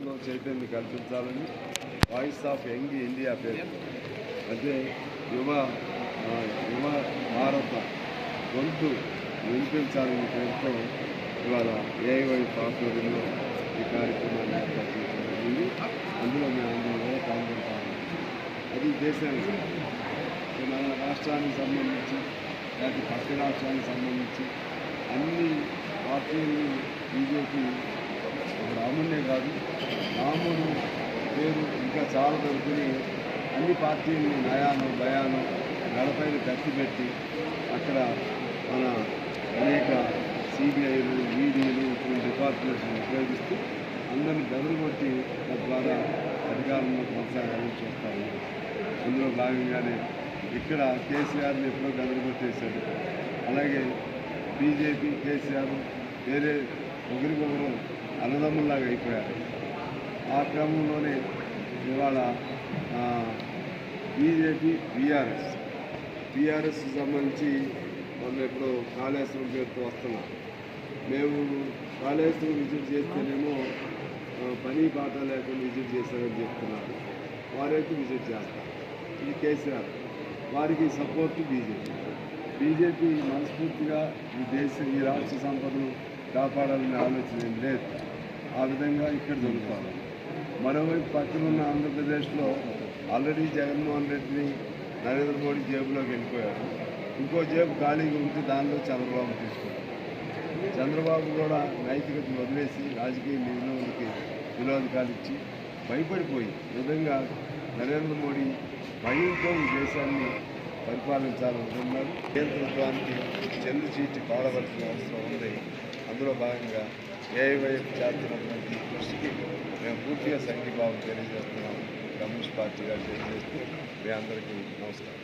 యువతలో చైతన్యం కల్పించాలని వాయిస్ ఆఫ్ యంగ్ ఇండియా పేరు అంటే యువ యువ భారత గొంతు వినిపించాలని పేరుతో ఇవాళ ఏఐవై ఆధ్వర్యంలో ఈ కార్యక్రమాన్ని ఏర్పాటు చేయడం జరిగింది. అందులో మేము పాల్గొంటాము. అది దేశానికి మన రాష్ట్రానికి సంబంధించి లేకపోతే పక్క రాష్ట్రానికి సంబంధించి అన్ని పార్టీలు బీజేపీ రాముడినే కాదు రాముడు పేరు ఇంకా చాలా దొరుకుని అన్ని పార్టీలను నయాను భయాను గడపైన కత్తిపెట్టి అక్కడ మన అనేక సిబిఐలు ఈడీలు ఇటువంటి డిపార్ట్మెంట్స్ని ఉపయోగిస్తూ అందరినీ బెదరగొట్టి తద్వారా అధికారంలో కొనసాగాలని చూస్తాము. అందులో భాగంగానే ఇక్కడ కేసీఆర్ని ఎప్పుడో బెదరగొట్టేశాడు. అలాగే బీజేపీ కేసీఆర్ వేరే ఒకరికొకరు అన్నదమ్ముల్లాగా అయిపోయారు. ఆ క్రమంలోనే ఇవాళ బీజేపీ బీఆర్ఎస్ సంబంధించి మనం ఎప్పుడో కాళేశ్వరం పేరుతో వస్తున్నాం. మేము కాళేశ్వరం విజిట్ చేస్తేనేమో పని పాట లేకుండా విజిట్ చేశారని చెప్తున్నారు. వారైతే విజిట్ చేస్తారు. ఇది కేసీఆర్, వారికి సపోర్టు బీజేపీ మనస్ఫూర్తిగా ఈ రాష్ట్ర సంపదను కాపాడాలనే ఆలోచన ఏం లేదు. ఆ విధంగా ఇక్కడ జరుగుతారు. మరోవైపు పక్కన ఉన్న ఆంధ్రప్రదేశ్లో ఆల్రెడీ జగన్మోహన్ రెడ్డిని నరేంద్ర మోడీ జేబులోకి వెళ్ళిపోయారు. ఇంకో జేబు ఖాళీగా ఉంటే దానిలో చంద్రబాబు తీసుకుంటారు. చంద్రబాబు కూడా నైతికతను వదిలేసి రాజకీయ విరోధకాలు ఇచ్చి భయపడిపోయి విధంగా నరేంద్ర మోడీ భయంతో ఈ దేశాన్ని పరిపాలించాలనుకున్నారు. కేంద్రత్వానికి చెల్లు చీటి పాడవలసిన అవసరం ఉంది. అందులో భాగంగా ఏఐవైఎఫ్ చేస్తున్నటువంటి కృషికి మేము పూర్తిగా సంఘీభావం తెలియజేస్తున్నాము. కమ్యూనిస్ట్ పార్టీగా తెలియజేస్తూ మీ అందరికీ నమస్కారం.